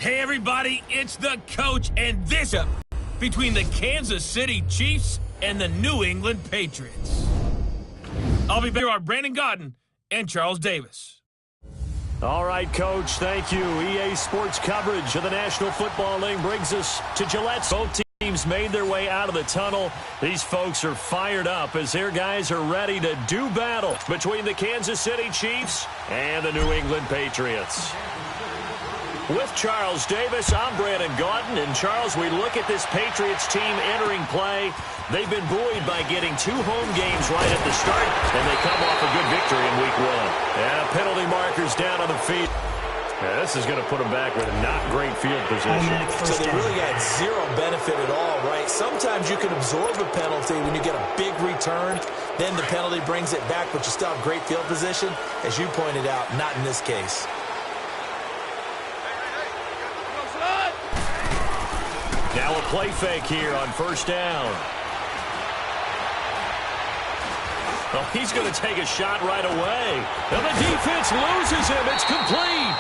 Hey everybody, it's the coach, and this up between the Kansas City Chiefs and the New England Patriots. I'll be back here on Brandon Godden and Charles Davis. All right, Coach, thank you. EA Sports coverage of the National Football League brings us to Gillette. Both teams made their way out of the tunnel. These folks are fired up as their guys are ready to do battle between the Kansas City Chiefs and the New England Patriots. With Charles Davis, I'm Brandon Godden. And, Charles, we look at this Patriots team entering play. They've been buoyed by getting 2 home games right at the start, and they come off a good victory in Week 1. And penalty markers down on the field. Yeah, this is going to put them back with a not great field position. So they really got zero benefit at all, right? Sometimes you can absorb a penalty when you get a big return. Then the penalty brings it back, but you still have great field position. As you pointed out, not in this case. Now a play fake here on first down. Well, he's going to take a shot right away. And the defense loses him. It's complete.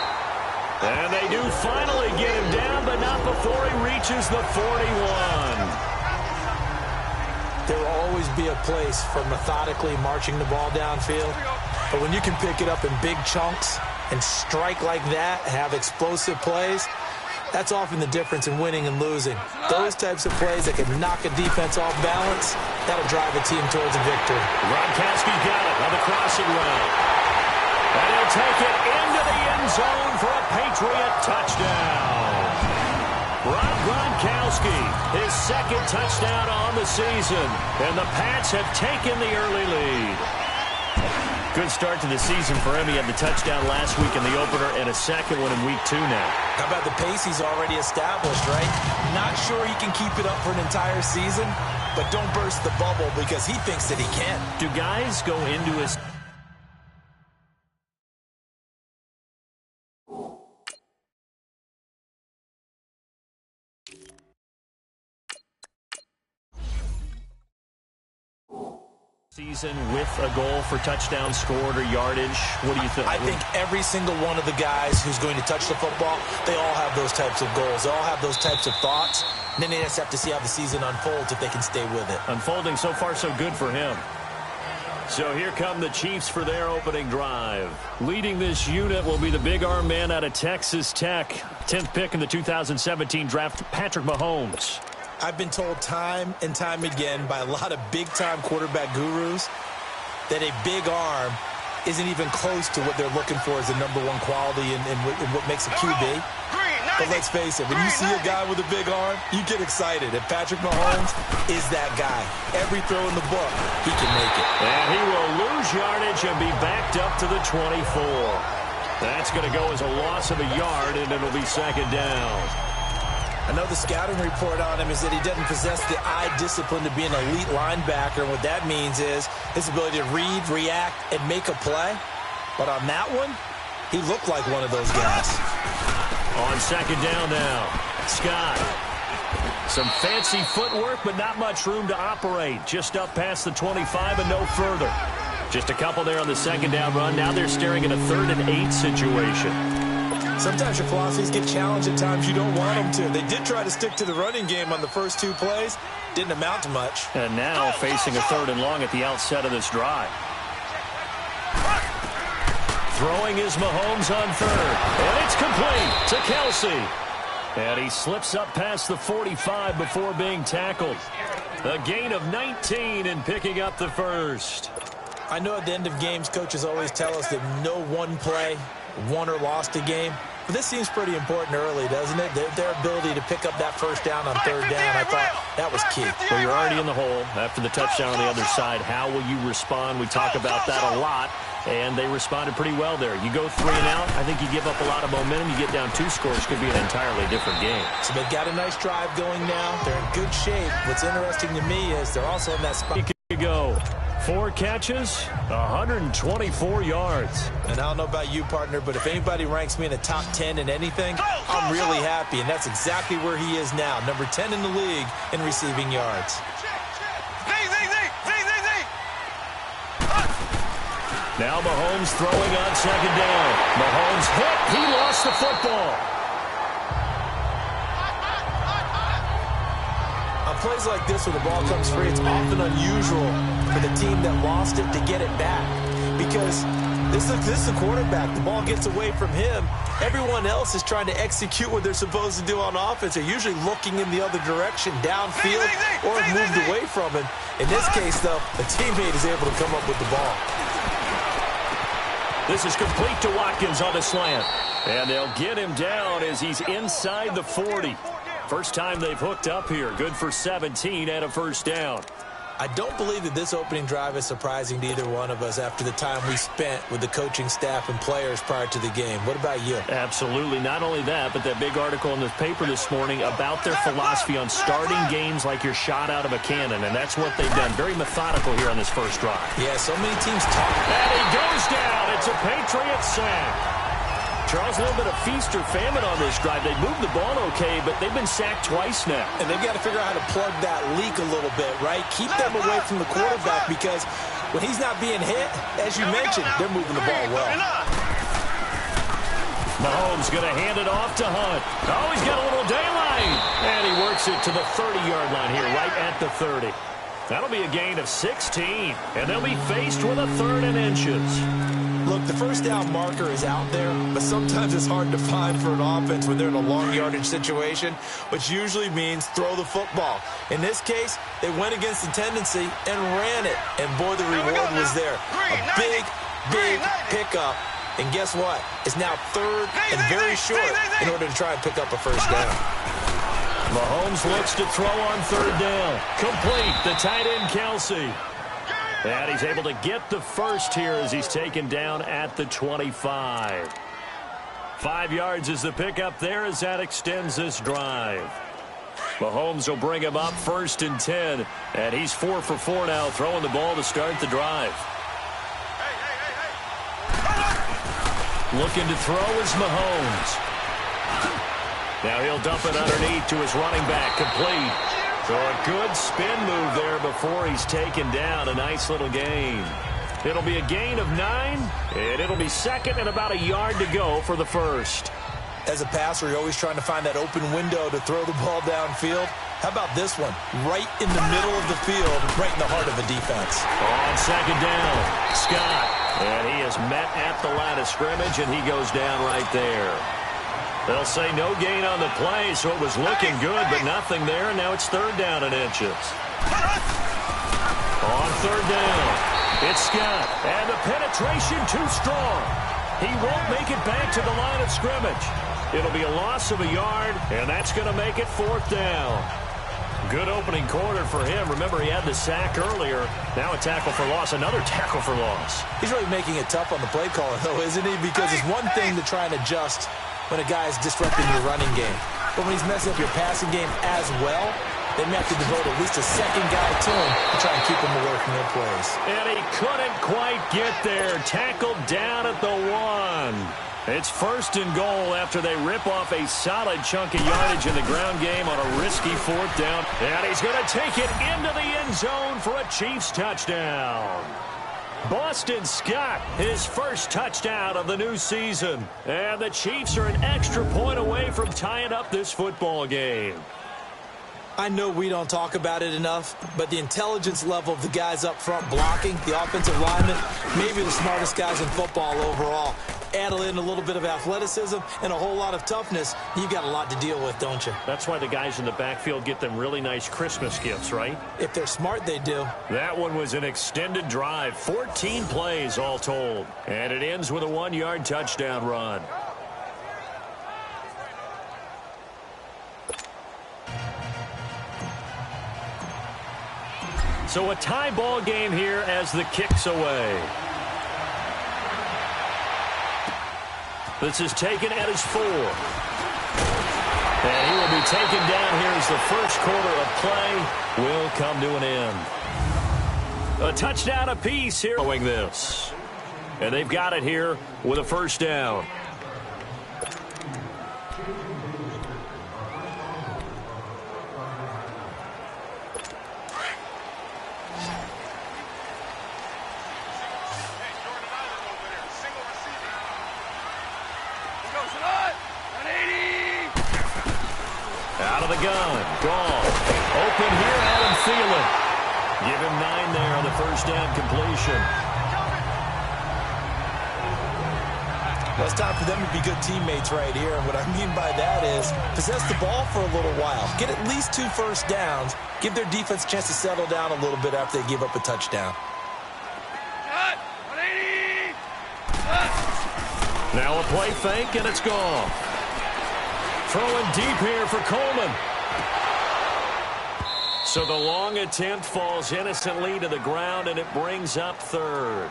And they do finally get him down, but not before he reaches the 41. There will always be a place for methodically marching the ball downfield. But when you can pick it up in big chunks and strike like that, have explosive plays, that's often the difference in winning and losing. Those types of plays that can knock a defense off balance, that'll drive a team towards a victory. Gronkowski got it on the crossing route. And he'll take it into the end zone for a Patriot touchdown. Rob Gronkowski, his second touchdown on the season. And the Pats have taken the early lead. Good start to the season for him. He had the touchdown last week in the opener and a second one in Week 2 now. How about the pace he's already established, right? Not sure he can keep it up for an entire season, but don't burst the bubble because he thinks that he can. Do guys go into his season with a goal for touchdown scored or yardage? What do you think? I think every single one of the guys who's going to touch the football, they all have those types of goals. They all have those types of thoughts. And then they just have to see how the season unfolds if they can stay with it. Unfolding so far so good for him. So here come the Chiefs for their opening drive. Leading this unit will be the big arm man out of Texas Tech. 10th pick in the 2017 draft, Patrick Mahomes. I've been told time and time again by a lot of big-time quarterback gurus that a big arm isn't even close to what they're looking for as the #1 quality in what makes a QB. But let's face it, when you see a guy with a big arm, you get excited. And Patrick Mahomes is that guy. Every throw in the book, he can make it. And he will lose yardage and be backed up to the 24. That's going to go as a loss of a yard, and it'll be second down. I know the scouting report on him is that he doesn't possess the eye discipline to be an elite linebacker. And what that means is his ability to read, react, and make a play. But on that one, he looked like one of those guys. On second down now, Scott. Some fancy footwork, but not much room to operate. Just up past the 25 and no further. Just a couple there on the second down run. Now they're staring at a 3rd and 8 situation. Sometimes your philosophies get challenged at times you don't want them to. They did try to stick to the running game on the first 2 plays. Didn't amount to much. And now facing a 3rd and long at the outset of this drive. Throwing is Mahomes on 3rd. And it's complete to Kelsey. And he slips up past the 45 before being tackled. A gain of 19 and picking up the first. I know at the end of games, coaches always tell us that no one play won or lost a game. But this seems pretty important early, doesn't it? Their ability to pick up that first down on 3rd down, I thought that was key. Well, you're already in the hole after the touchdown on the other side. How will you respond? We talk about that a lot, and they responded pretty well there. You go 3 and out, I think you give up a lot of momentum. You get down 2 scores, could be an entirely different game. So they've got a nice drive going now. They're in good shape. What's interesting to me is they're also in that spot. You go. 4 catches, 124 yards. And I don't know about you, partner, but if anybody ranks me in the top 10 in anything, I'm really happy. And that's exactly where he is now, number 10 in the league in receiving yards. Now Mahomes throwing on second down. Mahomes hit. He lost the football. plays like this where the ball comes free, it's often unusual for the team that lost it to get it back. Because this is the quarterback. The ball gets away from him. Everyone else is trying to execute what they're supposed to do on offense. They're usually looking in the other direction, downfield, or have moved away from him. In this case, though, a teammate is able to come up with the ball. This is complete to Watkins on the slant. And they'll get him down as he's inside the 40. First time they've hooked up here. Good for 17 and a first down. I don't believe that this opening drive is surprising to either one of us after the time we spent with the coaching staff and players prior to the game. What about you? Absolutely. Not only that, but that big article in the paper this morning about their philosophy on starting games like you're shot out of a cannon, and that's what they've done. Very methodical here on this first drive. Yeah, so many teams talk. And he goes down. It's a Patriot sack. Charles, a little bit of feast or famine on this drive. They moved the ball okay, but they've been sacked twice now. And they've got to figure out how to plug that leak a little bit, right? Keep them away from the quarterback because when he's not being hit, as you mentioned, they're moving the ball well. Mahomes going to hand it off to Hunt. Oh, he's got a little daylight. And he works it to the 30-yard line here, right at the 30. That'll be a gain of 16, and they'll be faced with a 3rd and inches. Look, the first down marker is out there, but sometimes it's hard to find for an offense when they're in a long yardage situation, which usually means throw the football. In this case, they went against the tendency and ran it, and boy, the reward was there. A big, big pickup, and guess what? It's now 3rd and very short in order to try and pick up a first down. Mahomes looks to throw on 3rd down. Complete, the tight end Kelsey. And he's able to get the first here as he's taken down at the 25. 5 yards is the pickup there as that extends this drive. Mahomes will bring him up 1st and 10. And he's 4 for 4 now, throwing the ball to start the drive. Looking to throw is Mahomes. Now he'll dump it underneath to his running back, complete. So a good spin move there before he's taken down. A nice little gain. It'll be a gain of 9, and it'll be 2nd and about a yard to go for the first. As a passer, you're always trying to find that open window to throw the ball downfield. How about this one? Right in the middle of the field, right in the heart of the defense. On 2nd down, Scott. And he is met at the line of scrimmage, and he goes down right there. They'll say no gain on the play, so it was looking good, but nothing there. And now it's 3rd down and inches. On 3rd down, it's Scott. And the penetration too strong. He won't make it back to the line of scrimmage. It'll be a loss of a yard, and that's going to make it 4th down. Good opening quarter for him. Remember, he had the sack earlier. Now a tackle for loss, another tackle for loss. He's really making it tough on the play caller, though, isn't he? Because it's one thing to try and adjust when a guy is disrupting your running game. But when he's messing up your passing game as well, they may have to devote at least a 2nd guy to him to try and keep him away from their plays. And he couldn't quite get there. Tackled down at the 1. It's 1st and goal after they rip off a solid chunk of yardage in the ground game on a risky 4th down. And he's going to take it into the end zone for a Chiefs touchdown. Boston Scott, his first touchdown of the new season. And the Chiefs are an extra point away from tying up this football game. I know we don't talk about it enough, but the intelligence level of the guys up front blocking, the offensive linemen, maybe the smartest guys in football overall. Add in a little bit of athleticism and a whole lot of toughness, you've got a lot to deal with, don't you? That's why the guys in the backfield get them really nice Christmas gifts, right? If they're smart, they do. That one was an extended drive, 14 plays all told. And it ends with a 1-yard touchdown run. So a tie ball game here as the kick's away. This is taken at his 4. And he will be taken down here as the first quarter of play will come to an end. A touchdown apiece here following this. And they've got it here with a first down. Out of the gun. Gone. Open here, Adam Thielen. Give him 9 there on the first down completion. Well, it's time for them to be good teammates right here. And what I mean by that is possess the ball for a little while. Get at least 2 first downs. Give their defense a chance to settle down a little bit after they give up a touchdown. Now a play fake, and it's gone. Throwing deep here for Coleman. So the long attempt falls innocently to the ground, and it brings up 3rd.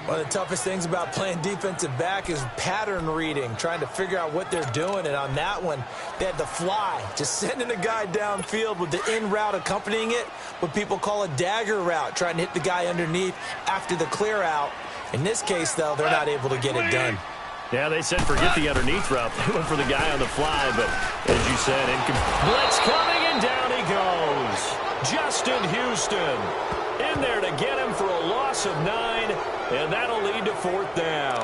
One of the toughest things about playing defensive back is pattern reading, trying to figure out what they're doing. And on that one, they had to fly, just sending a guy downfield with the in route accompanying it, what people call a dagger route, trying to hit the guy underneath after the clear out. In this case, though, they're not able to get it done. Yeah, they said forget the underneath route. They went for the guy on the fly, but as you said, blitz coming, and down he goes. Justin Houston in there to get him for a loss of 9, and that'll lead to 4th down.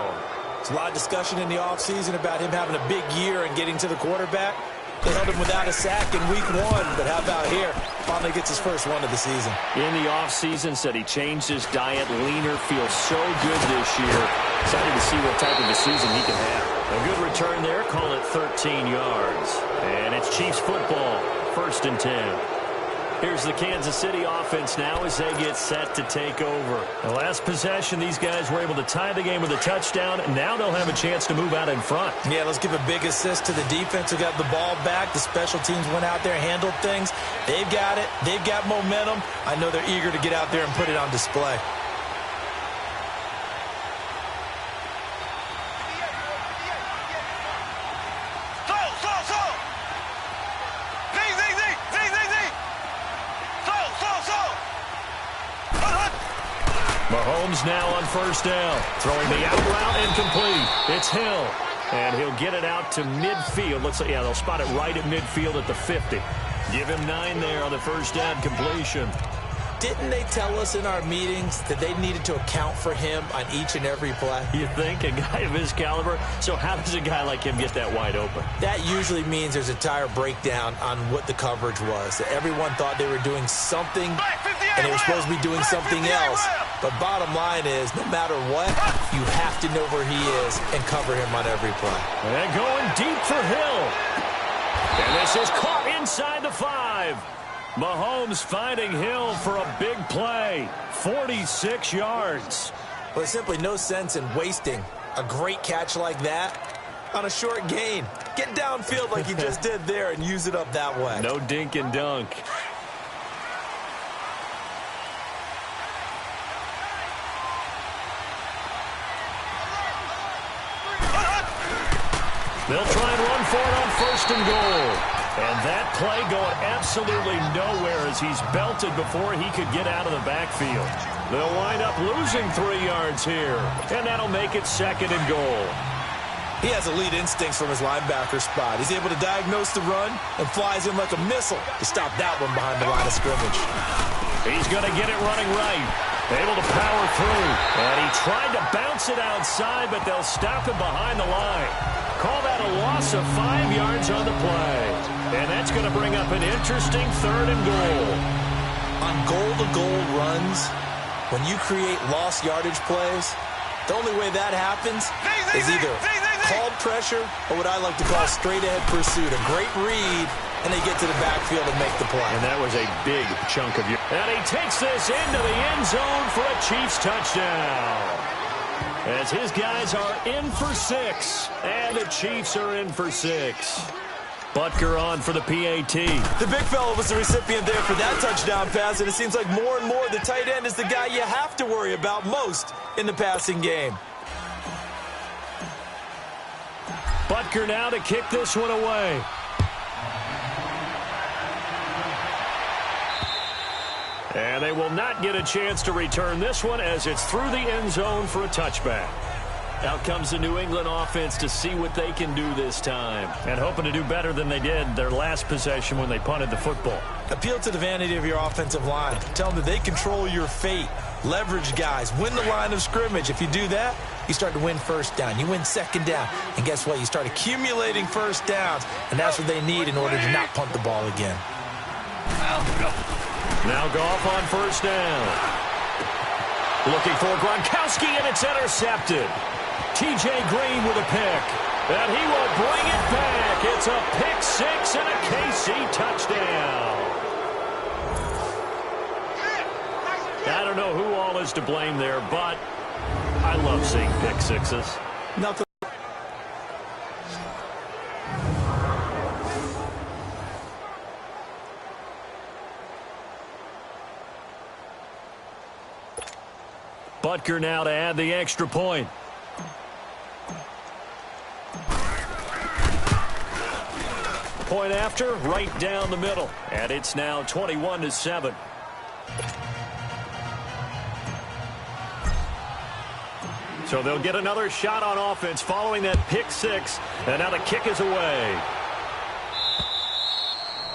There's a lot of discussion in the offseason about him having a big year and getting to the quarterback. They held him without a sack in week 1, but how about here? Finally gets his first one of the season. In the offseason, said he changed his diet, leaner, feels so good this year. Excited to see what type of a season he can have. A good return there, call it 13 yards. And it's Chiefs football, 1st and 10. Here's the Kansas City offense now as they get set to take over. The last possession, these guys were able to tie the game with a touchdown, and now they'll have a chance to move out in front. Yeah, let's give a big assist to the defense who got the ball back. The special teams went out there, handled things. They've got it. They've got momentum. I know they're eager to get out there and put it on display. Mahomes now on 1st down. Throwing the out route incomplete. It's Hill. And he'll get it out to midfield. Looks like, yeah, they'll spot it right at midfield at the 50. Give him 9 there on the first down completion. Didn't they tell us in our meetings that they needed to account for him on each and every play? You think? A guy of his caliber? So how does a guy like him get that wide open? That usually means there's a entire breakdown on what the coverage was. That everyone thought they were doing something, and they were supposed to be doing something else. But bottom line is, no matter what, you have to know where he is and cover him on every play. And going deep for Hill. And this is caught inside the 5. Mahomes finding Hill for a big play. 46 yards. Well, there's simply no sense in wasting a great catch like that on a short gain. Get downfield like you just did there and use it up that way. No dink and dunk. They'll try and run for it on 1st and goal. And that play going absolutely nowhere as he's belted before he could get out of the backfield. They'll wind up losing 3 yards here. And that'll make it 2nd and goal. He has elite instincts from his linebacker spot. He's able to diagnose the run and flies in like a missile to stop that one behind the line of scrimmage. He's going to get it running right. Able to power through. And he tried to bounce it outside, but they'll stop him behind the line. Call that a loss of 5 yards on the play. And that's going to bring up an interesting 3rd and goal. On goal-to-goal runs, when you create lost yardage plays, the only way that happens is either called pressure or what I like to call straight-ahead pursuit. A great read, and they get to the backfield and make the play. And that was a big chunk of you. And he takes this into the end zone for a Chiefs touchdown. As his guys are in for 6, and the Chiefs are in for 6. Butker on for the PAT. The big fella was the recipient there for that touchdown pass, and it seems like more and more the tight end is the guy you have to worry about most in the passing game. Butker now to kick this one away. And they will not get a chance to return this one as it's through the end zone for a touchback. Out comes the New England offense to see what they can do this time. And hoping to do better than they did their last possession when they punted the football. Appeal to the vanity of your offensive line. Tell them that they control your fate. Leverage guys. Win the line of scrimmage. If you do that, you start to win 1st down. You win 2nd down. And guess what? You start accumulating 1st downs. And that's what they need in order to not punt the ball again. Now Goff on first down. Looking for Gronkowski, and it's intercepted. T.J. Green with a pick. And he will bring it back. It's a pick six and a KC touchdown. I don't know who all is to blame there, but I love seeing pick sixes. Nothing. Butker now to add the extra point. Point after, right down the middle. And it's now 21-7. So they'll get another shot on offense following that pick six. And now the kick is away.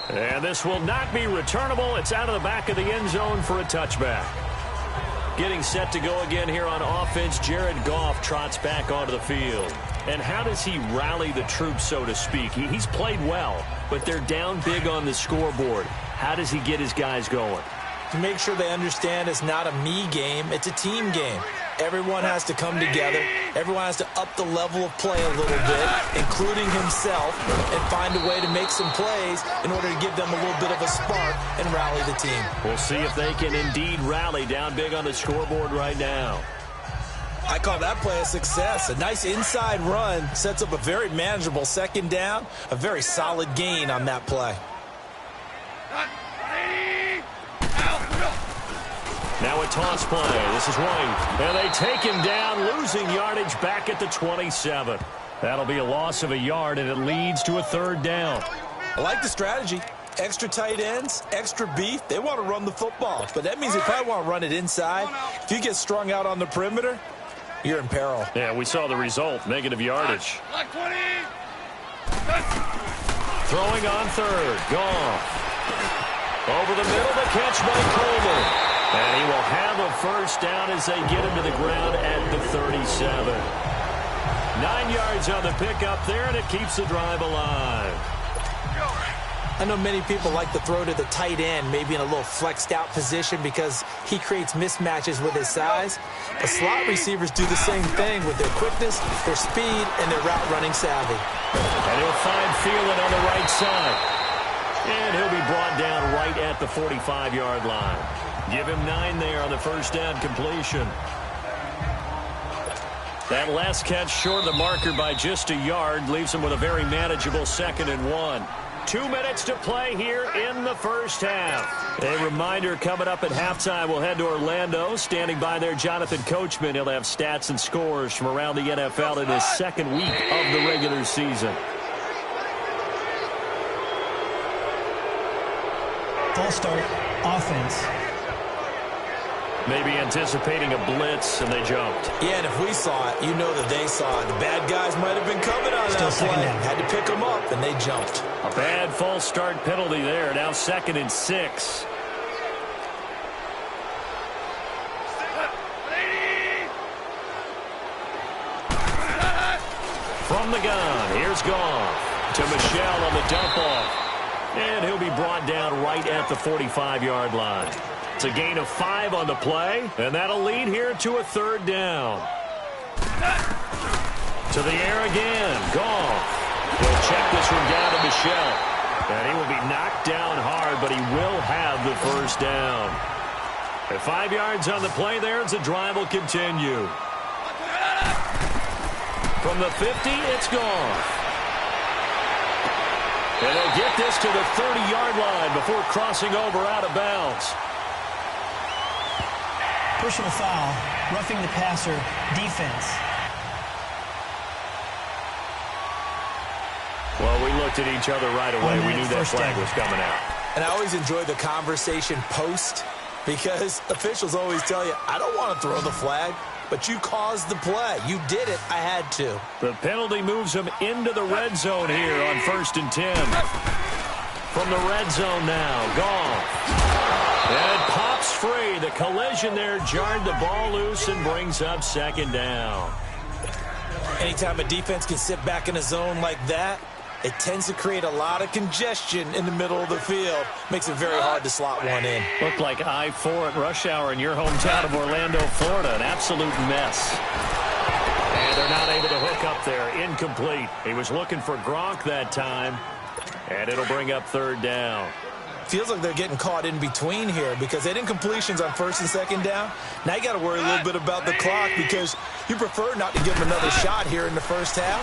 And this will not be returnable. It's out of the back of the end zone for a touchback. Getting set to go again here on offense, Jared Goff trots back onto the field. And how does he rally the troops, so to speak? He's played well, but they're down big on the scoreboard. How does he get his guys going? To make sure they understand it's not a me game, it's a team game. Everyone has to come together. Everyone has to up the level of play a little bit, including himself, and find a way to make some plays in order to give them a little bit of a spark and rally the team. We'll see if they can indeed rally down big on the scoreboard right now. I call that play a success. A nice inside run sets up a very manageable second down, a very solid gain on that play. Now a toss play. This is White. And they take him down, losing yardage back at the 27. That'll be a loss of a yard, and it leads to a third down. I like the strategy. Extra tight ends, extra beef. They want to run the football. But that means they probably want to run it inside. If you get strung out on the perimeter, you're in peril. Yeah, we saw the result. Negative yardage. Throwing on third. Goff. Over the middle, the catch by Coleman. And he will have a first down as they get him to the ground at the 37. 9 yards on the pickup there, and it keeps the drive alive. I know many people like to throw to the tight end, maybe in a little flexed out position because he creates mismatches with his size. The slot receivers do the same thing with their quickness, their speed, and their route running savvy. And he'll find Thielen on the right side. And he'll be brought down right at the 45-yard line. Give him 9 there on the first down completion. That last catch short of the marker by just a yard leaves him with a very manageable 2nd and 1. 2 minutes to play here in the first half. A reminder coming up at halftime, we'll head to Orlando. Standing by there, Jonathan Coachman. He'll have stats and scores from around the NFL in his second week of the regular season. Full start, offense. Maybe anticipating a blitz, and they jumped. Yeah, and if we saw it, you know that they saw it. The bad guys might have been coming on that play. Had to pick them up, and they jumped. A bad false start penalty there. Now 2nd and 6. From the gun, here's Goff to Michelle on the dump off. And he'll be brought down right at the 45-yard line. It's a gain of 5 on the play, and that'll lead here to a third down. To the air again, Goff. He'll check this one down to Michelle. And he will be knocked down hard, but he will have the first down. At 5 yards on the play there, as the drive will continue. From the 50, it's Goff. And they'll get this to the 30-yard line before crossing over out of bounds. Personal foul, roughing the passer, defense. Well, we looked at each other right away. We knew that flag was coming out. And I always enjoy the conversation post because officials always tell you, I don't want to throw the flag, but you caused the play. You did it. I had to. The penalty moves him into the red zone here on 1st and 10. From the red zone now, Goff. And it pops free. The collision there jarred the ball loose and brings up 2nd down. Anytime a defense can sit back in a zone like that, it tends to create a lot of congestion in the middle of the field. Makes it very hard to slot one in. Looked like I-4 at rush hour in your hometown of Orlando, Florida. An absolute mess. And they're not able to hook up there. Incomplete. He was looking for Gronk that time. And it'll bring up third down. Feels like they're getting caught in between here because they didn't completions on first and second down. Now you got to worry a little bit about the clock because you prefer not to give them another shot here in the first half.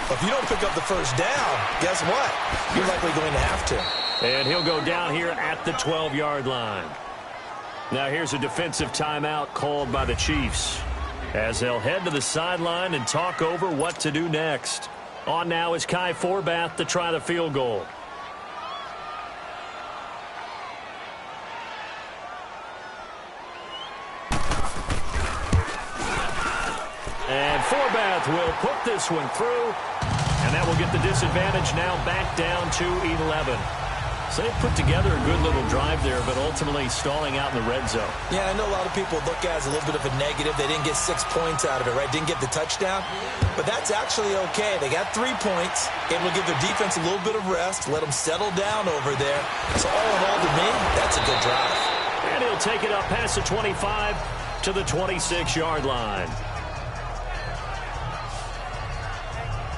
But if you don't pick up the first down, guess what? You're likely going to have to. And he'll go down here at the 12-yard line. Now here's a defensive timeout called by the Chiefs as they'll head to the sideline and talk over what to do next. On now is Kai Forbath to try the field goal. And Forbath will put this one through, and that will get the disadvantage now back down to 11. So they put together a good little drive there, but ultimately stalling out in the red zone. Yeah, I know a lot of people look at it as a little bit of a negative. They didn't get 6 points out of it, right? Didn't get the touchdown. But that's actually okay. They got 3 points. Able to give their defense a little bit of rest, let them settle down over there. So all in all, to me, that's a good drive. And he'll take it up past the 25 to the 26-yard line.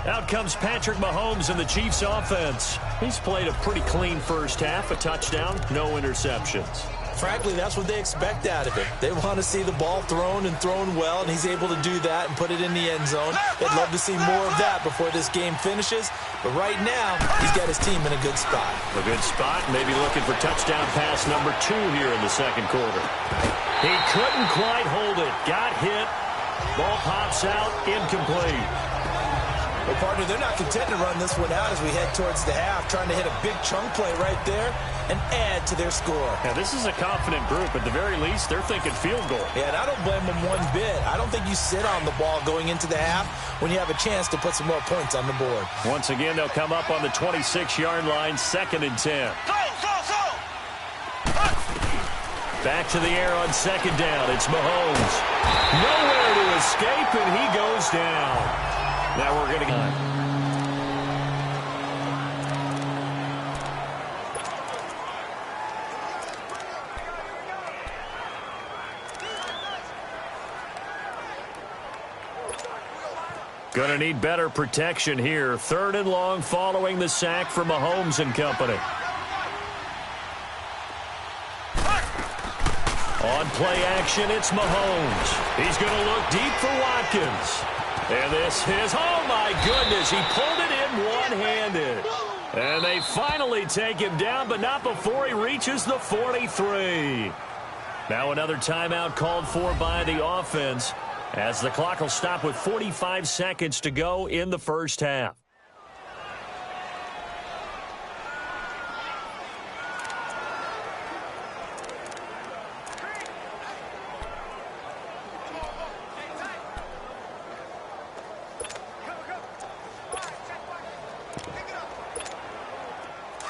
Out comes Patrick Mahomes in the Chiefs offense. He's played a pretty clean first half, a touchdown, no interceptions. Frankly, that's what they expect out of it. They want to see the ball thrown and thrown well, and he's able to do that and put it in the end zone. They'd love to see more of that before this game finishes. But right now, he's got his team in a good spot. A good spot, maybe looking for touchdown pass number 2 here in the second quarter. He couldn't quite hold it. Got hit. Ball pops out, incomplete. Well, partner, they're not content to run this one out as we head towards the half, trying to hit a big chunk play right there and add to their score. Now, this is a confident group. At the very least, they're thinking field goal. Yeah, and I don't blame them one bit. I don't think you sit on the ball going into the half when you have a chance to put some more points on the board. Once again, they'll come up on the 26-yard line, 2nd and 10. Back to the air on 2nd down. It's Mahomes. Nowhere to escape, and he goes down. Now we're going to get... Going to need better protection here. 3rd and long following the sack from Mahomes and company. On play action, it's Mahomes. He's going to look deep for Watkins. And this is, oh my goodness, he pulled it in one-handed. And they finally take him down, but not before he reaches the 43. Now another timeout called for by the offense as the clock will stop with 45 seconds to go in the first half.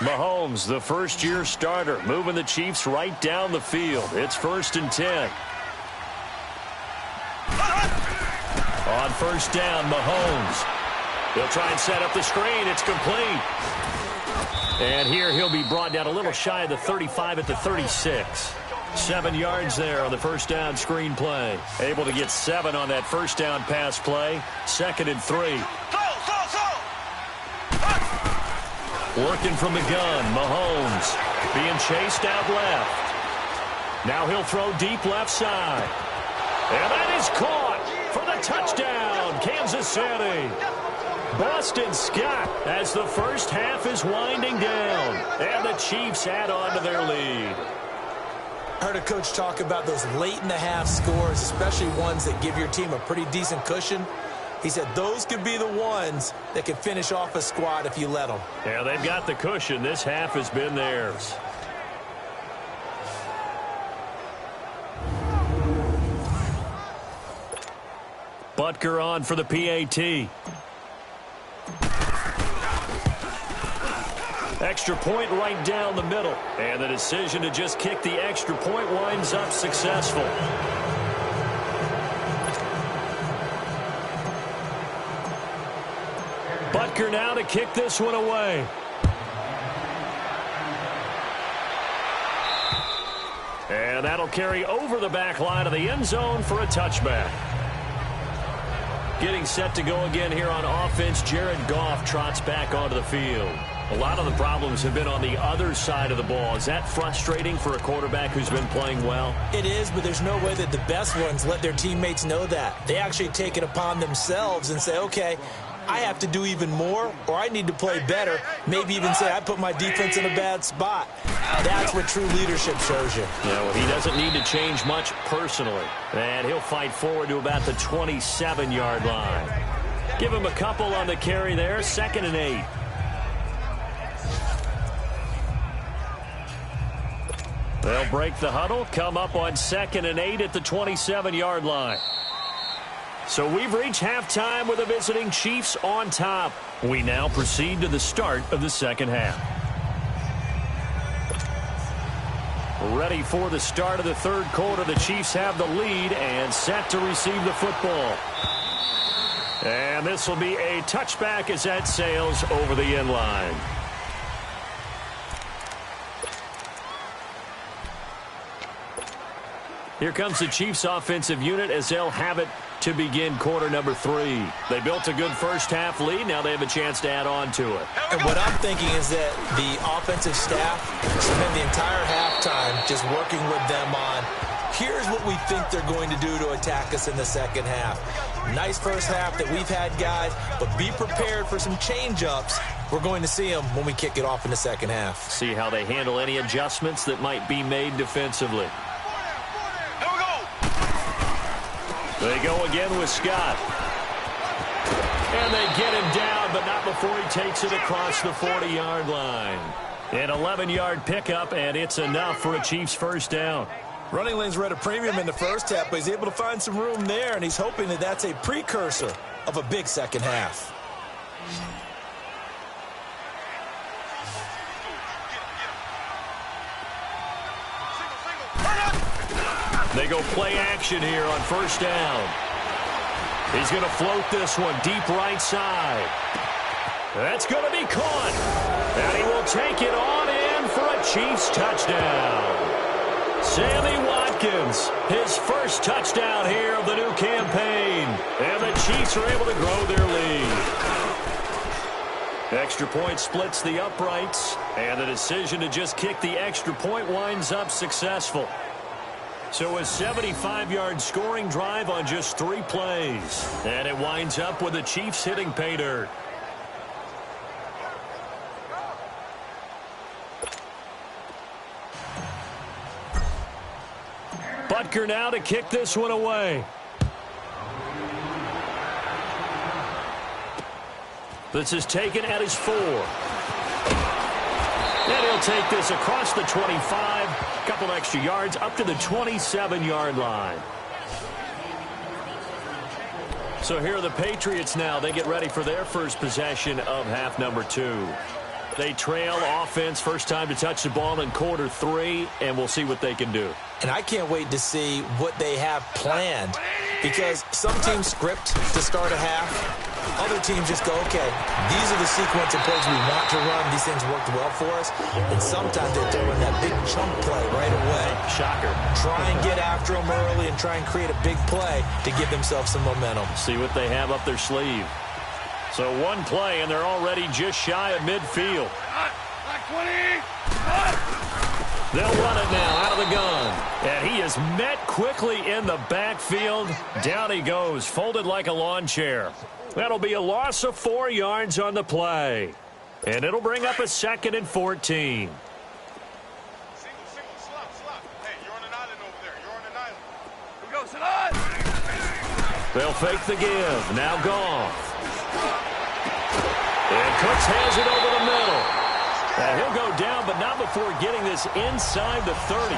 Mahomes, the first-year starter, moving the Chiefs right down the field. It's 1st and 10. On 1st down, Mahomes. He'll try and set up the screen. It's complete. And here he'll be brought down a little shy of the 35 at the 36. 7 yards there on the 1st down screen play. Able to get 7 on that 1st down pass play. 2nd and 3. Working from the gun, Mahomes being chased out left. Now he'll throw deep left side. And that is caught for the touchdown, Kansas City. Boston Scott as the first half is winding down. And the Chiefs add on to their lead. I heard a coach talk about those late-in-the-half scores, especially ones that give your team a pretty decent cushion. He said those could be the ones that can finish off a squad if you let them. Yeah, they've got the cushion. This half has been theirs. Butker on for the PAT. Extra point right down the middle. And the decision to just kick the extra point winds up successful. Butker Butker now to kick this one away. And that'll carry over the back line of the end zone for a touchback. Getting set to go again here on offense, Jared Goff trots back onto the field. A lot of the problems have been on the other side of the ball. Is that frustrating for a quarterback who's been playing well? It is, but there's no way that the best ones let their teammates know that. They actually take it upon themselves and say, okay, I have to do even more, or I need to play better. Maybe even say I put my defense in a bad spot. That's what true leadership shows you. Yeah, well, he doesn't need to change much personally. And he'll fight forward to about the 27-yard line. Give him a couple on the carry there, 2nd and 8. They'll break the huddle, come up on 2nd and 8 at the 27-yard line. So we've reached halftime with the visiting Chiefs on top. We now proceed to the start of the second half. Ready for the start of the third quarter. The Chiefs have the lead and set to receive the football. And this will be a touchback as that sails over the end line. Here comes the Chiefs offensive unit as they'll have it to begin quarter number 3. They built a good first half lead. Now they have a chance to add on to it. And what I'm thinking is that the offensive staff spend the entire halftime just working with them on, here's what we think they're going to do to attack us in the second half. Nice first half that we've had, guys, but be prepared for some change-ups. We're going to see them when we kick it off in the second half. See how they handle any adjustments that might be made defensively. They go again with Scott. And they get him down, but not before he takes it across the 40-yard line. An 11-yard pickup, and it's enough for a Chiefs first down. Running lanes were at a premium in the first half, but he's able to find some room there, and he's hoping that that's a precursor of a big second half. They go play action here on first down. He's going to float this one deep right side. That's going to be caught. And he will take it on in for a Chiefs touchdown. Sammy Watkins, his first touchdown here of the new campaign. And the Chiefs are able to grow their lead. Extra point splits the uprights. And the decision to just kick the extra point winds up successful. So a 75-yard scoring drive on just 3 plays. And it winds up with the Chiefs hitting pay dirt. Butker now to kick this one away. This is taken at his 4. And he'll take this across the 25, a couple extra yards up to the 27-yard line. So here are the Patriots now. They get ready for their first possession of half number 2. They trail offense, first time to touch the ball in quarter 3, and we'll see what they can do. And I can't wait to see what they have planned, because some teams script to start a half. Other teams just go, okay, these are the sequence of plays we want to run. These things worked well for us. And sometimes they throw in that big chunk play right away. Shocker. Try and get after them early and try and create a big play to give themselves some momentum. See what they have up their sleeve. So one play, and they're already just shy of midfield. They'll run it now out of the gun. And he is met quickly in the backfield. Down he goes, folded like a lawn chair. That'll be a loss of 4 yards on the play. And it'll bring up a 2nd and 14. They'll fake the give. Now Goff. And Cooks has it over the middle. And he'll go down, but not before getting this inside the 30.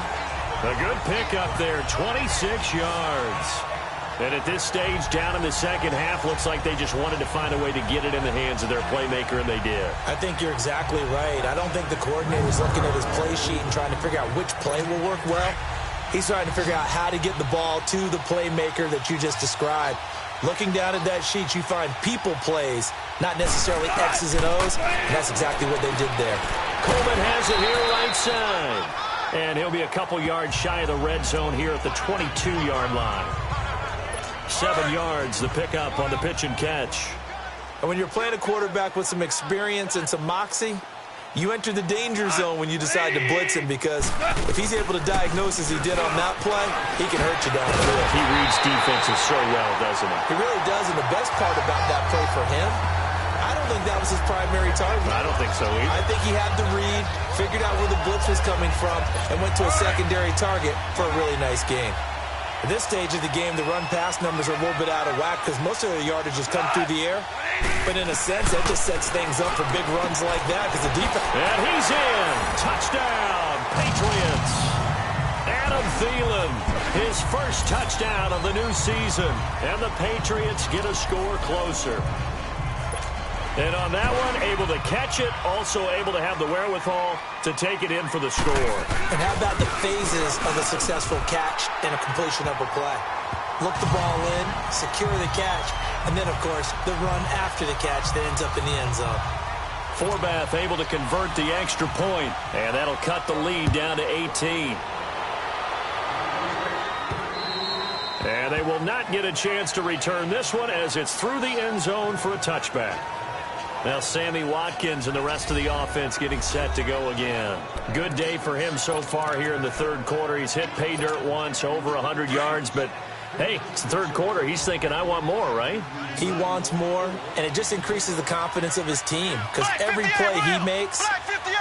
A good pickup there, 26 yards. And at this stage, down in the second half, looks like they just wanted to find a way to get it in the hands of their playmaker, and they did. I think you're exactly right. I don't think the coordinator's looking at his play sheet and trying to figure out which play will work well. He's trying to figure out how to get the ball to the playmaker that you just described. Looking down at that sheet, you find people plays, not necessarily X's and O's, and that's exactly what they did there. Coleman has it here right side. And he'll be a couple yards shy of the red zone here at the 22-yard line. 7 yards, the pickup on the pitch and catch. And when you're playing a quarterback with some experience and some moxie, you enter the danger zone when you decide to blitz him, because if he's able to diagnose as he did on that play, he can hurt you downfield. He reads defenses so well, doesn't he? He really does, and the best part about that play for him, I don't think that was his primary target. I don't think so either. I think he had the read, figured out where the blitz was coming from, and went to a secondary target for a really nice game. At this stage of the game, the run-pass numbers are a little bit out of whack because most of their yardage has come through the air. But in a sense, that just sets things up for big runs like that because the defense... And he's in. Touchdown, Patriots. Adam Thielen, his first touchdown of the new season. And the Patriots get a score closer. And on that one, able to catch it, also able to have the wherewithal to take it in for the score. And how about the phases of a successful catch and a completion of a play? Look the ball in, secure the catch, and then, of course, the run after the catch that ends up in the end zone. Forbath able to convert the extra point, and that'll cut the lead down to 18. And they will not get a chance to return this one as it's through the end zone for a touchback. Now Sammy Watkins and the rest of the offense getting set to go again. Good day for him so far here in the third quarter. He's hit pay dirt once, over 100 yards, but hey, it's the third quarter. He's thinking, I want more, right? He wants more, and it just increases the confidence of his team because every play he makes,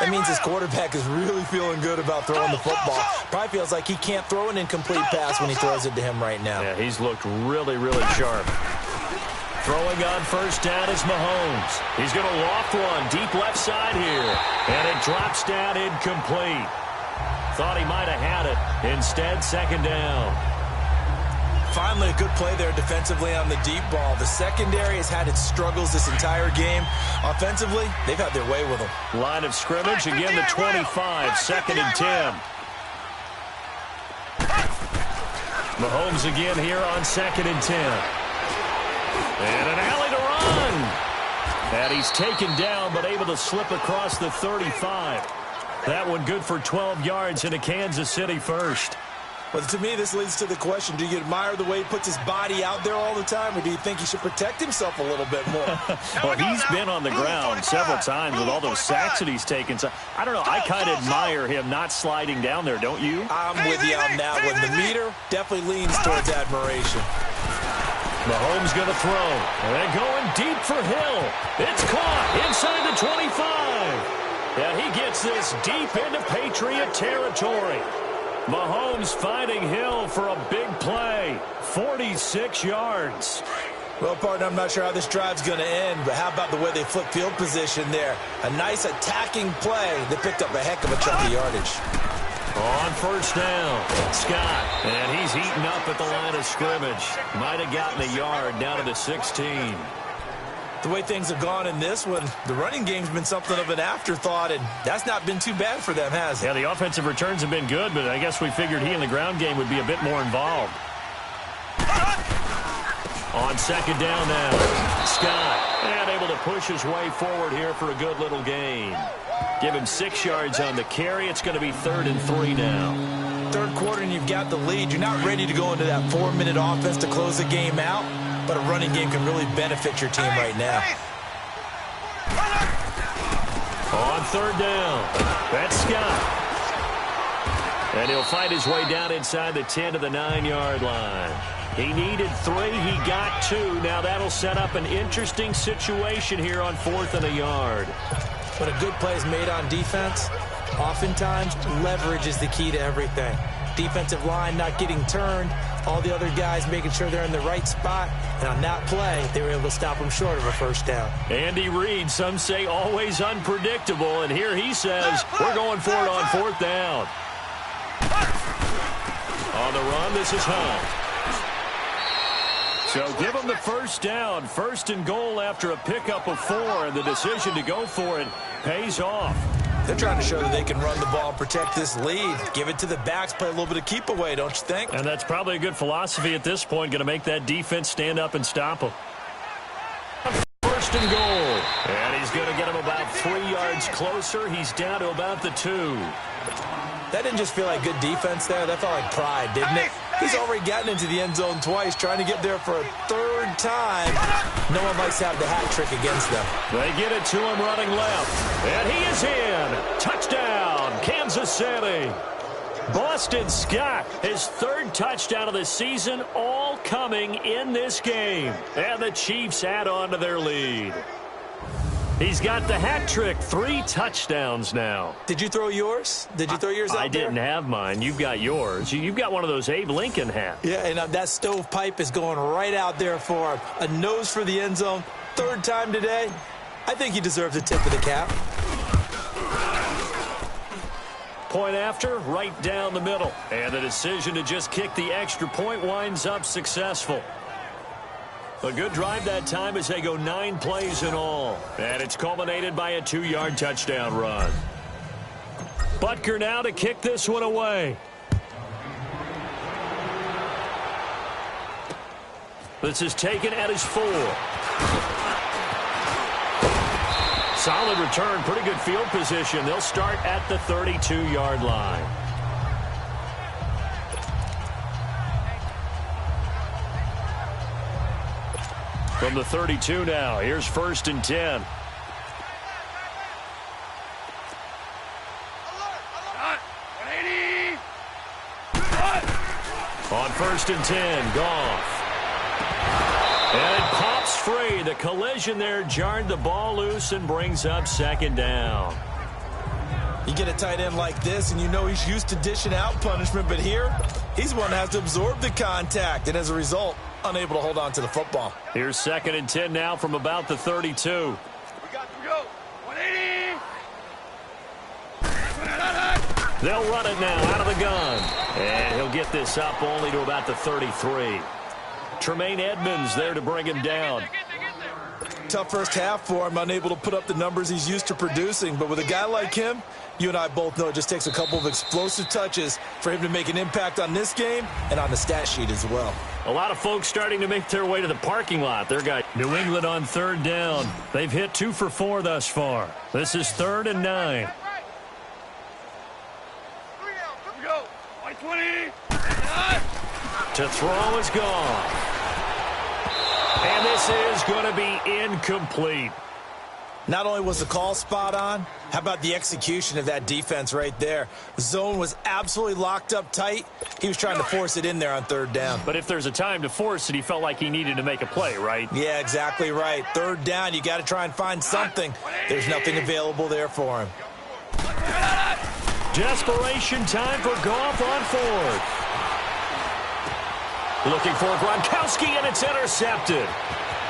that means his quarterback is really feeling good about throwing the football. Probably feels like he can't throw an incomplete pass when he throws it to him right now. Yeah, he's looked really, really sharp. Throwing on first down is Mahomes. He's going to loft one deep left side here. And it drops down incomplete. Thought he might have had it. Instead, second down. Finally, a good play there defensively on the deep ball. The secondary has had its struggles this entire game. Offensively, they've had their way with them. Line of scrimmage, again the 25, second and 10. Mahomes again here on second and 10. And an alley to run. And he's taken down, but able to slip across the 35. That one good for 12 yards into Kansas City first. But to me, this leads to the question, do you admire the way he puts his body out there all the time, or do you think he should protect himself a little bit more? Well, he's been on the ground several times with all those sacks that he's taken. So I don't know. I kind of admire him not sliding down there, don't you? I'm with you on that one. The meter definitely leans towards admiration. Mahomes going to throw. And going deep for Hill. It's caught inside the 25. And he gets this deep into Patriot territory. Mahomes finding Hill for a big play. 46 yards. Well, partner, I'm not sure how this drive's going to end, but how about the way they flip field position there? A nice attacking play that picked up a heck of a chunk of yardage. On first down, Scott, and he's heating up at the line of scrimmage. Might have gotten a yard down to the 16. The way things have gone in this one, the running game's been something of an afterthought, and that's not been too bad for them, has it? Yeah, the offensive returns have been good, but I guess we figured he in the ground game would be a bit more involved. On second down now, Scott, and able to push his way forward here for a good little gain. Give him 6 yards on the carry. It's going to be 3rd and 3 now. Third quarter and you've got the lead. You're not ready to go into that 4-minute offense to close the game out, but a running game can really benefit your team right now. On third down, that's Scott. And he'll fight his way down inside the 10 to the 9-yard line. He needed 3. He got 2. Now that'll set up an interesting situation here on 4th and a yard. When a good play is made on defense, oftentimes leverage is the key to everything. Defensive line not getting turned, all the other guys making sure they're in the right spot, and on that play, they were able to stop him short of a first down. Andy Reid, some say always unpredictable, and here he says, we're going for it on 4th down. On the run, this is Hunt. So give him the first down, 1st and goal after a pickup of 4, and the decision to go for it pays off. They're trying to show that they can run the ball and protect this lead. Give it to the backs, play a little bit of keep away, don't you think? And that's probably a good philosophy at this point, going to make that defense stand up and stop them. First and goal. And he's going to get him about 3 yards closer. He's down to about the 2. That didn't just feel like good defense there. That felt like pride, didn't it? He's already gotten into the end zone twice, trying to get there for a 3rd time. No one likes to have the hat trick against them. They get it to him running left. And he is in. Touchdown, Kansas City. Boston Scott, his 3rd touchdown of the season, all coming in this game. And the Chiefs add on to their lead. He's got the hat trick, 3 touchdowns now. Did you throw yours? Did you throw yours out there? I didn't have mine. You've got yours. You've got one of those Abe Lincoln hats. Yeah, and that stovepipe is going right out there for him. A nose for the end zone. 3rd time today. I think he deserves a tip of the cap. Point after, right down the middle. And the decision to just kick the extra point winds up successful. A good drive that time as they go 9 plays in all. And it's culminated by a 2-yard touchdown run. Butker now to kick this one away. This is taken at his 4. Solid return, pretty good field position. They'll start at the 32-yard line. From the 32 now, here's 1st and 10. On 1st and 10, Goff. And it pops free. The collision there jarred the ball loose and brings up 2nd down. You get a tight end like this, and you know he's used to dishing out punishment, but here, he's one that has to absorb the contact, and as a result, unable to hold on to the football. Here's 2nd and 10 now from about the 32. We go. 180. They'll run it now out of the gun. And he'll get this up only to about the 33. Tremaine Edmonds there to bring him down. Tough first half for him, unable to put up the numbers he's used to producing. But with a guy like him, you and I both know it just takes a couple of explosive touches for him to make an impact on this game and on the stat sheet as well. A lot of folks starting to make their way to the parking lot. They're got New England on 3rd down. They've hit 2 for 4 thus far. This is 3rd and 9. We go. 120. To throw is gone. And this is going to be incomplete. Not only was the call spot on, how about the execution of that defense right there? The zone was absolutely locked up tight. He was trying to force it in there on 3rd down. But if there's a time to force it, he felt like he needed to make a play, right? Yeah, exactly right. 3rd down, you got to try and find something. There's nothing available there for him. Desperation time for Goff on 4th. Looking for Gronkowski, and it's intercepted.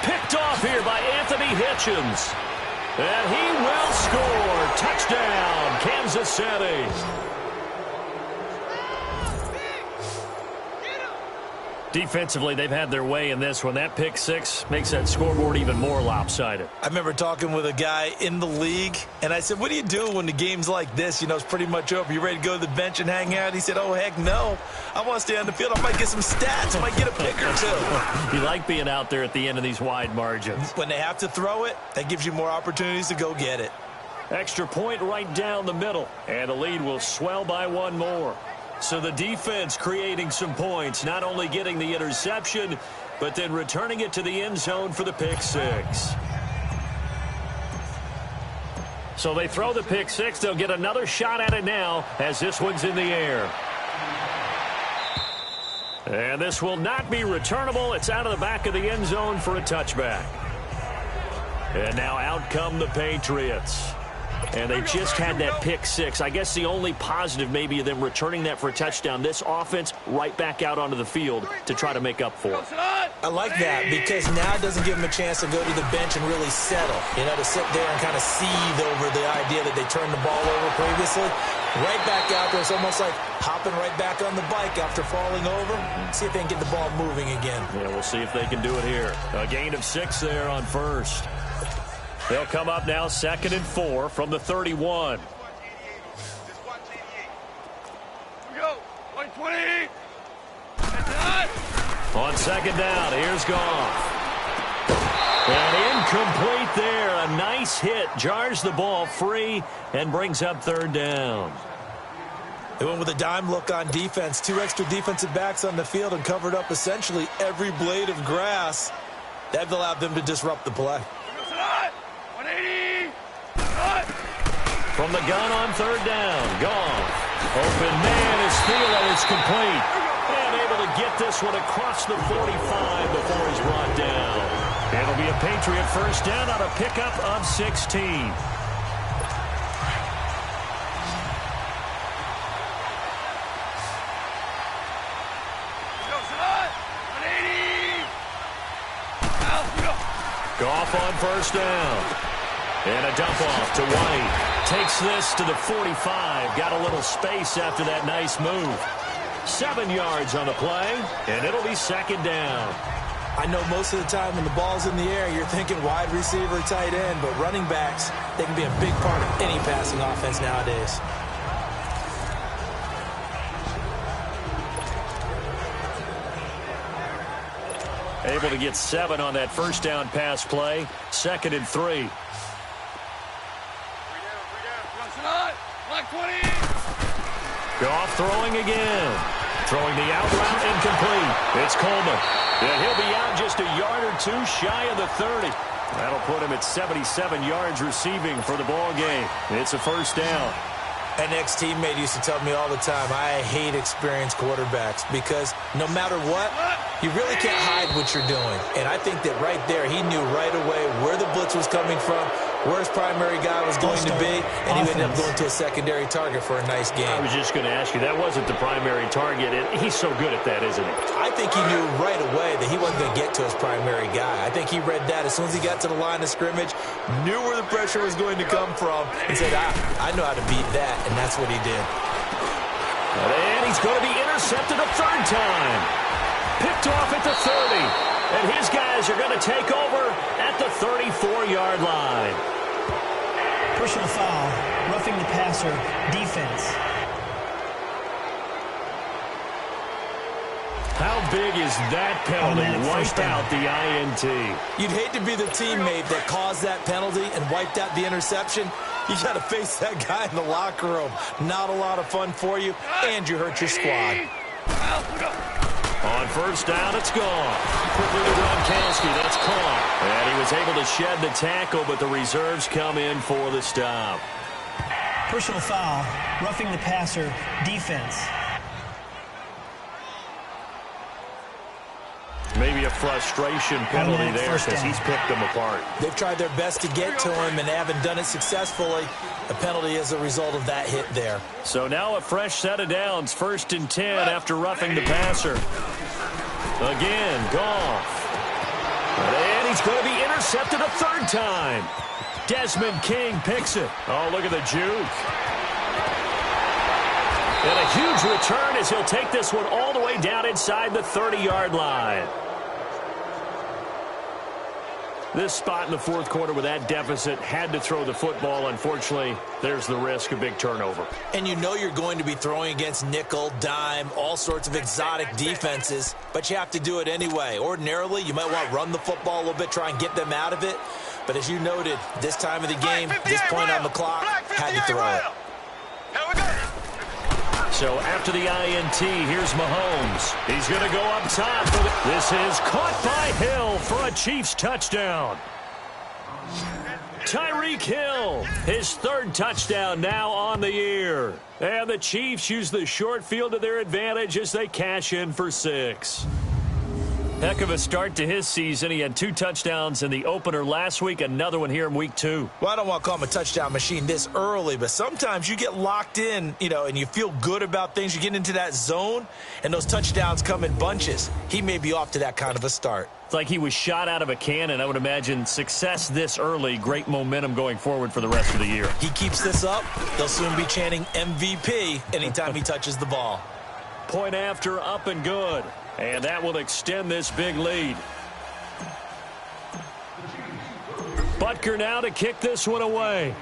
Picked off here by Anthony Hitchens. And he will score. Touchdown, Kansas City. Defensively, they've had their way in this one. That pick 6 makes that scoreboard even more lopsided. I remember talking with a guy in the league, and I said, what do you do when the game's like this? You know, it's pretty much over. You ready to go to the bench and hang out? He said, oh, heck no. I want to stay on the field. I might get some stats. I might get a pick or 2. You like being out there at the end of these wide margins. When they have to throw it, that gives you more opportunities to go get it. Extra point right down the middle, and the lead will swell by 1 more. So the defense creating some points, not only getting the interception, but then returning it to the end zone for the pick 6. So they throw the pick 6. They'll get another shot at it now as this one's in the air. And this will not be returnable. It's out of the back of the end zone for a touchback. And now out come the Patriots. And they just had that pick 6. I guess the only positive maybe of them returning that for a touchdown. This offense right back out onto the field to try to make up for it. I like that because now it doesn't give them a chance to go to the bench and really settle. You know, to sit there and kind of seethe over the idea that they turned the ball over previously. Right back out there. It's almost like hopping right back on the bike after falling over. See if they can get the ball moving again. Yeah, we'll see if they can do it here. A gain of 6 there on 1st. They'll come up now 2nd and 4 from the 31. 120. That's it. On second down, here's Goff. And incomplete there. A nice hit. Jars the ball free and brings up third down. They went with a dime look on defense. 2 extra defensive backs on the field and covered up essentially every blade of grass. That allowed them to disrupt the play. 180. From the gun on third down, Goff. Open man is Thielen. It's complete. And able to get this one across the 45 before he's brought down. It'll be a Patriot first down on a pickup of 16. Goff on first down. And a dump off to White. Takes this to the 45. Got a little space after that nice move. 7 yards on the play, and it'll be second down. I know most of the time when the ball's in the air, you're thinking wide receiver, tight end, but running backs, they can be a big part of any passing offense nowadays. Able to get 7 on that first down pass play. 2nd and 3. Goff throwing again. Throwing the out route incomplete. It's Coleman. And he'll be out just a yard or 2 shy of the 30. That'll put him at 77 yards receiving for the ball game. It's a first down. An ex-teammate used to tell me all the time, I hate experienced quarterbacks because no matter what, you really can't hide what you're doing. And I think that right there, he knew right away where the blitz was coming from, where his primary guy was going to be, and he ended up going to a secondary target for a nice game. I was just going to ask you, that wasn't the primary target. He's so good at that, isn't he? I think he knew right away that he wasn't going to get to his primary guy. I think he read that as soon as he got to the line of scrimmage, knew where the pressure was going to come from, and said, I know how to beat that, and that's what he did. And he's going to be intercepted a 3rd time. Picked off at the 30. And his guys are going to take over at the 34-yard line. Personal foul, roughing the passer, defense. How big is that penalty? Wiped out the INT. You'd hate to be the teammate that caused that penalty and wiped out the interception. You got to face that guy in the locker room. Not a lot of fun for you, and you hurt your squad. On first down, it's gone. Quickly to Gronkowski. That's caught. And he was able to shed the tackle, but the reserves come in for the stop. Personal foul, roughing the passer, defense. Maybe a frustration penalty there because he's picked them apart. They've tried their best to get to him and haven't done it successfully. A penalty as a result of that hit there. So now a fresh set of downs. 1st and 10 after roughing the passer. Again, Goff. And he's going to be intercepted a 3rd time. Desmond King picks it. Oh, look at the juke. And a huge return as he'll take this one all the way down inside the 30-yard line. This spot in the 4th quarter with that deficit, had to throw the football. Unfortunately, there's the risk of big turnover. And you know you're going to be throwing against nickel, dime, all sorts of exotic defenses, but you have to do it anyway. Ordinarily, you might want to run the football a little bit, try and get them out of it. But as you noted, this time of the game, this point on the clock, had to throw it. Here we go. So after the INT, here's Mahomes. He's going to go up top. This is caught by Hill for a Chiefs touchdown. Tyreek Hill, his 3rd touchdown now on the year. And the Chiefs use the short field to their advantage as they cash in for 6. Heck of a start to his season. He had 2 touchdowns in the opener last week, another one here in week 2. Well, I don't want to call him a touchdown machine this early, but sometimes you get locked in, and you feel good about things. You get into that zone, and those touchdowns come in bunches. He may be off to that kind of a start. It's like he was shot out of a cannon. I would imagine success this early, great momentum going forward for the rest of the year. He keeps this up, they'll soon be chanting MVP anytime he touches the ball. Point after, up and good. And that will extend this big lead. Butker now to kick this one away.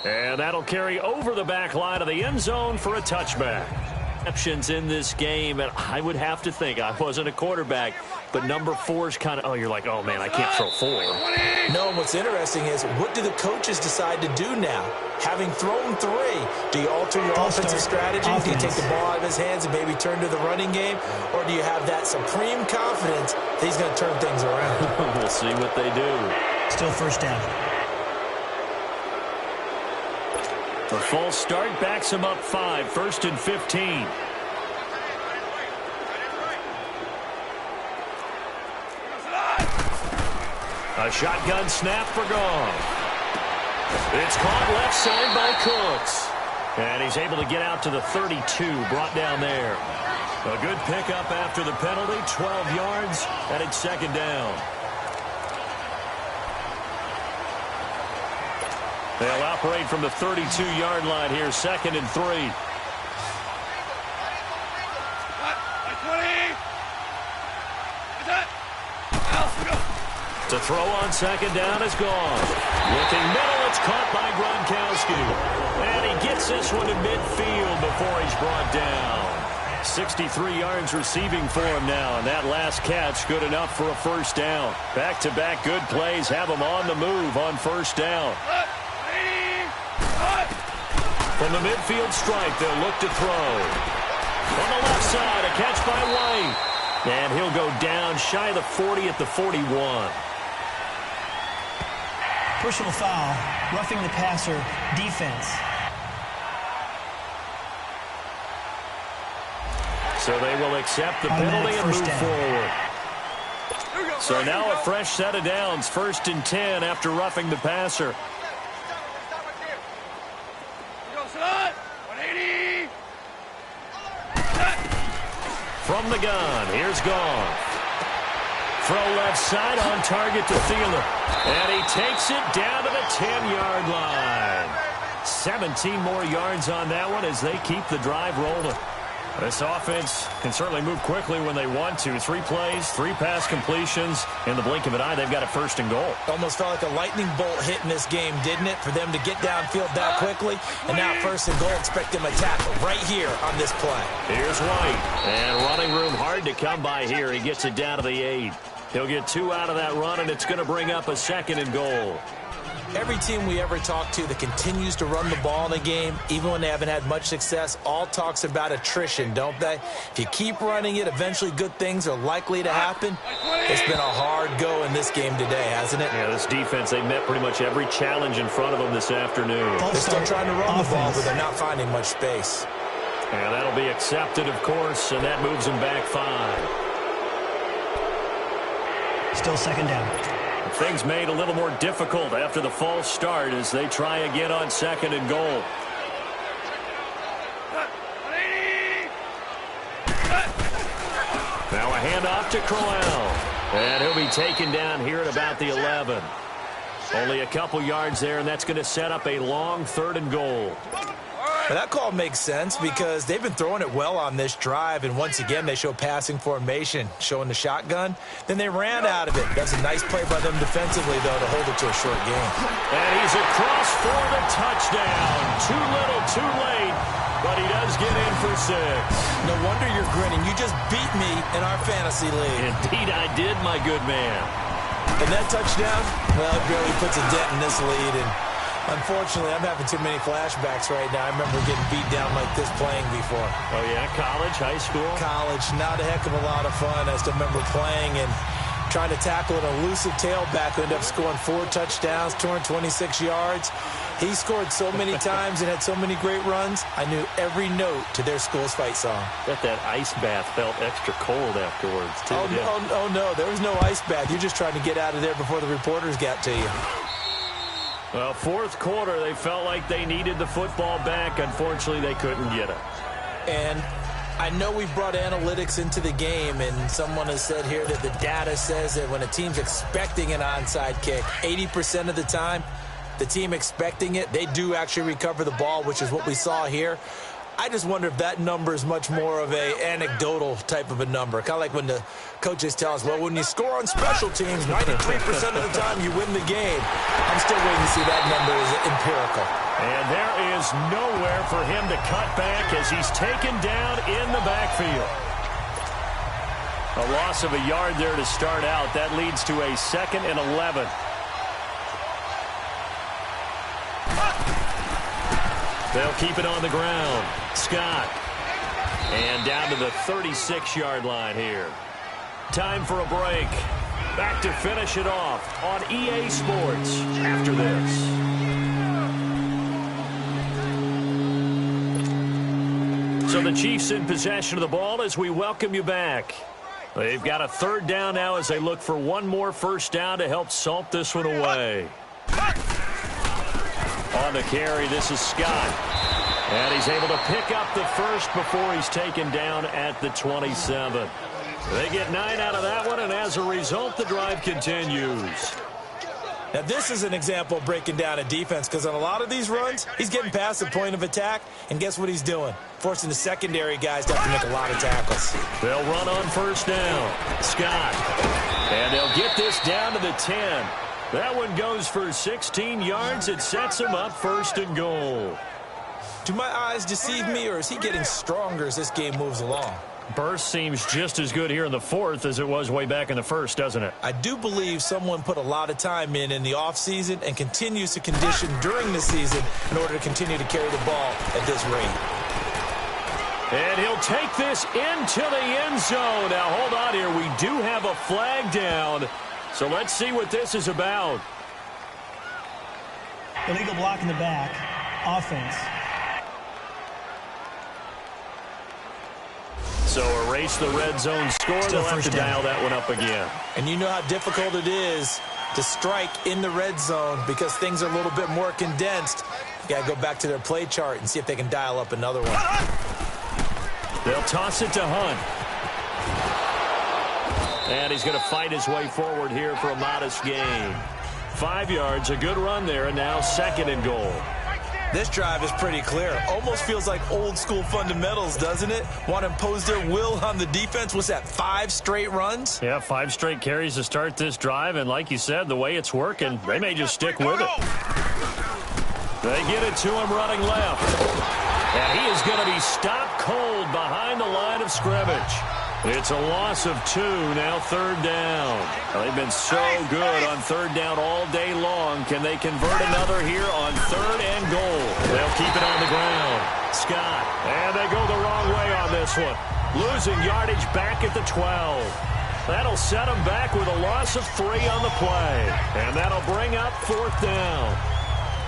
And that'll carry over the back line of the end zone for a touchback. Exceptions in this game, and I would have to think, I wasn't a quarterback, but number 4's kind of, oh, you're like, oh, man, I can't throw 4. No, and what's interesting is, what do the coaches decide to do now? Having thrown 3, do you alter your offensive strategy? Do you take the ball out of his hands and maybe turn to the running game? Or do you have that supreme confidence that he's going to turn things around? We'll see what they do. Still first down. The false start backs him up 5, 1st and 15. A shotgun snap for Goff. It's caught left side by Cooks. And he's able to get out to the 32, brought down there. A good pickup after the penalty, 12 yards, and it's 2nd down. They'll operate from the 32-yard line here, 2nd and 3. To throw on 2nd down is gone. Looking middle, it's caught by Gronkowski. And he gets this one to midfield before he's brought down. 63 yards receiving for him now, and that last catch good enough for a 1st down. Back-to-back good plays have him on the move on 1st down. From the midfield stripe, they'll look to throw. On the left side, a catch by White. And he'll go down shy of the 40 at the 41. Personal foul, roughing the passer, defense. So they will accept the penalty and move forward. So now a fresh set of downs, 1st and 10 after roughing the passer. From the gun, here's Goff. Throw left side on target to Thielen. And he takes it down to the 10-yard line. 17 more yards on that one as they keep the drive rolling. This offense can certainly move quickly when they want to. 3 plays, 3 pass completions. In the blink of an eye, they've got a 1st and goal. Almost felt like a lightning bolt hit in this game, didn't it? For them to get downfield that quickly. And now 1st and goal, expect them to tackle right here on this play. Here's White. And running room hard to come by here. He gets it down to the 8. He'll get 2 out of that run, and it's going to bring up a 2nd and goal. Every team we ever talk to that continues to run the ball in a game, even when they haven't had much success, all talks about attrition, don't they? If you keep running it, eventually good things are likely to happen. It's been a hard go in this game today, hasn't it? Yeah, this defense, they met pretty much every challenge in front of them this afternoon. They're still trying to run the ball, but they're not finding much space. And that'll be accepted, of course, and that moves them back 5. Still 2nd down. Things made a little more difficult after the false start as they try again on 2nd and goal. Now a handoff to Crowell. And he'll be taken down here at about the 11. Only a couple yards there, and that's going to set up a long 3rd and goal. Well, that call makes sense because they've been throwing it well on this drive, and once again they show passing formation, showing the shotgun. Then they ran out of it. That's a nice play by them defensively, though, to hold it to a short game. And he's across for the touchdown. Too little, too late, but he does get in for 6. No wonder you're grinning. You just beat me in our fantasy league. Indeed I did, my good man. And that touchdown, well, it barely puts a dent in this lead, and unfortunately, I'm having too many flashbacks right now. I remember getting beat down like this playing before. Oh, yeah? College, high school? College. Not a heck of a lot of fun. I still remember playing and trying to tackle an elusive tailback who ended up scoring 4 touchdowns, 226 yards. He scored so many times and had so many great runs, I knew every note to their school's fight song. Bet that ice bath felt extra cold afterwards, too. Oh, no. There was no ice bath. You're just trying to get out of there before the reporters got to you. Well, 4th quarter, they felt like they needed the football back. Unfortunately, they couldn't get it. And I know we've brought analytics into the game, and someone has said here that the data says that when a team's expecting an onside kick, 80% of the time, the team expecting it, they do actually recover the ball, which is what we saw here. I just wonder if that number is much more of a anecdotal type of a number. Kind of like when the coaches tell us, well, when you score on special teams, 93% of the time you win the game. I'm still waiting to see that number is empirical. And there is nowhere for him to cut back as he's taken down in the backfield. A loss of a yard there to start out. That leads to a 2nd and 11. They'll keep it on the ground. Scott. And down to the 36-yard line here. Time for a break. Back to finish it off on EA Sports after this. So the Chiefs in possession of the ball as we welcome you back. They've got a 3rd down now as they look for one more first down to help salt this one away. On the carry, this is Scott. And he's able to pick up the first before he's taken down at the 27. They get 9 out of that one, and as a result, the drive continues. Now, this is an example of breaking down a defense because on a lot of these runs, he's getting past the point of attack, and guess what he's doing? Forcing the secondary guys to have to make a lot of tackles. They'll run on first down. Scott. And they'll get this down to the 10. That one goes for 16 yards. It sets him up 1st and goal. Do my eyes deceive me, or is he getting stronger as this game moves along? Burst seems just as good here in the 4th as it was way back in the 1st, doesn't it? I do believe someone put a lot of time in the offseason and continues to condition during the season in order to continue to carry the ball at this rate. And he'll take this into the end zone. Now, hold on here. We do have a flag down. So let's see what this is about. Illegal block in the back. Offense. So erase the red zone score. They'll have to dial that one up again. And you know how difficult it is to strike in the red zone because things are a little bit more condensed. You got to go back to their play chart and see if they can dial up another one. They'll toss it to Hunt. And he's going to fight his way forward here for a modest gain. 5 yards, a good run there, and now 2nd and goal. This drive is pretty clear. Almost feels like old school fundamentals, doesn't it? Want to impose their will on the defense. What's that, 5 straight runs? Yeah, 5 straight carries to start this drive, and like you said, the way it's working, they may just stick with it. They get it to him running left. And he is going to be stopped cold behind the line of scrimmage. It's a loss of 2, now 3rd down. They've been so good on 3rd down all day long. Can they convert another here on 3rd and goal? They'll keep it on the ground. Scott, and they go the wrong way on this one. Losing yardage back at the 12. That'll set them back with a loss of 3 on the play. And that'll bring up 4th down.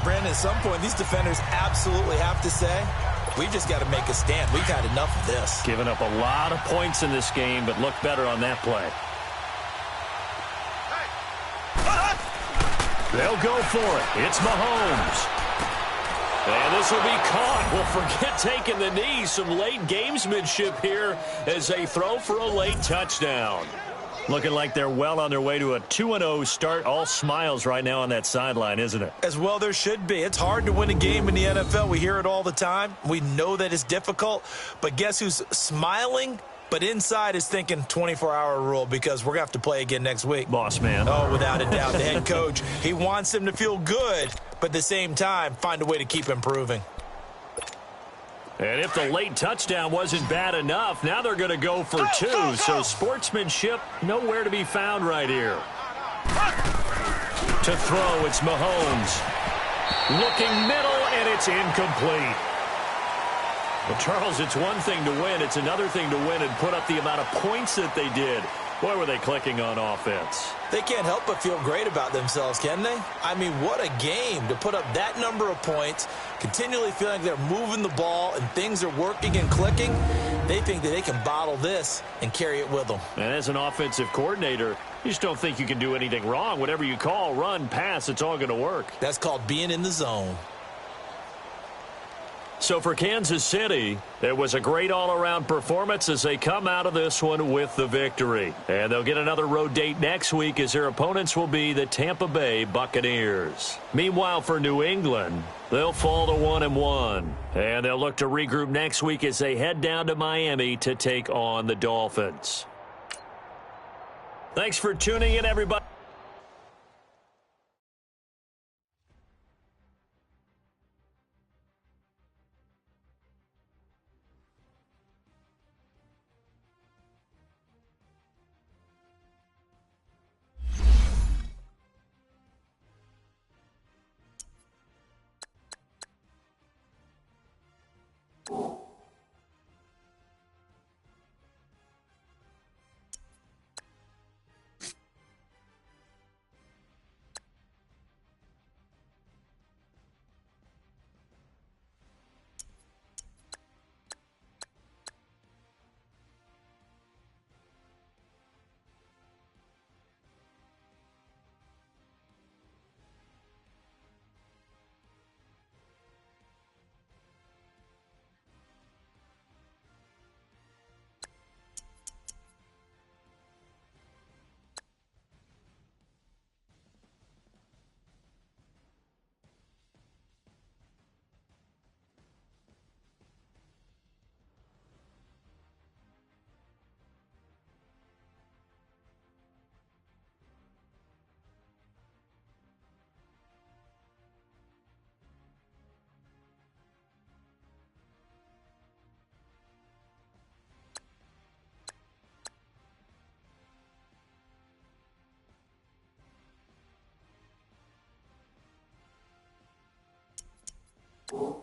Brandon, at some point, these defenders absolutely have to say, we've just got to make a stand. We've had enough of this. Giving up a lot of points in this game, but look better on that play. They'll go for it. It's Mahomes. And this will be caught. Well, forget taking the knee. Some late gamesmanship here as they throw for a late touchdown. Looking like they're well on their way to a 2-0 start. All smiles right now on that sideline, isn't it? As well there should be. It's hard to win a game in the NFL. We hear it all the time. We know that it's difficult. But guess who's smiling? But inside is thinking 24-hour rule because we're going to have to play again next week. Boss man. Oh, without a doubt. The head coach, he wants them to feel good, but at the same time, find a way to keep improving. And if the late touchdown wasn't bad enough, now they're going to go for 2. So sportsmanship nowhere to be found right here. To throw, it's Mahomes. Looking middle, and it's incomplete. Well, Charles, it's one thing to win. It's another thing to win and put up the amount of points that they did. Boy, were they clicking on offense. They can't help but feel great about themselves, can they? I mean, what a game to put up that number of points, continually feeling like they're moving the ball and things are working and clicking. They think that they can bottle this and carry it with them. And as an offensive coordinator, you just don't think you can do anything wrong. Whatever you call, run, pass, it's all going to work. That's called being in the zone. So for Kansas City, it was a great all-around performance as they come out of this one with the victory. And they'll get another road date next week as their opponents will be the Tampa Bay Buccaneers. Meanwhile, for New England, they'll fall to 1-1. And they'll look to regroup next week as they head down to Miami to take on the Dolphins. Thanks for tuning in, everybody. . . . . . . . . . . . . . . . . . . . . . . . . . . . . . . . . . . . . . . . . . . . . . . . . . . . . . . . . . . . . . You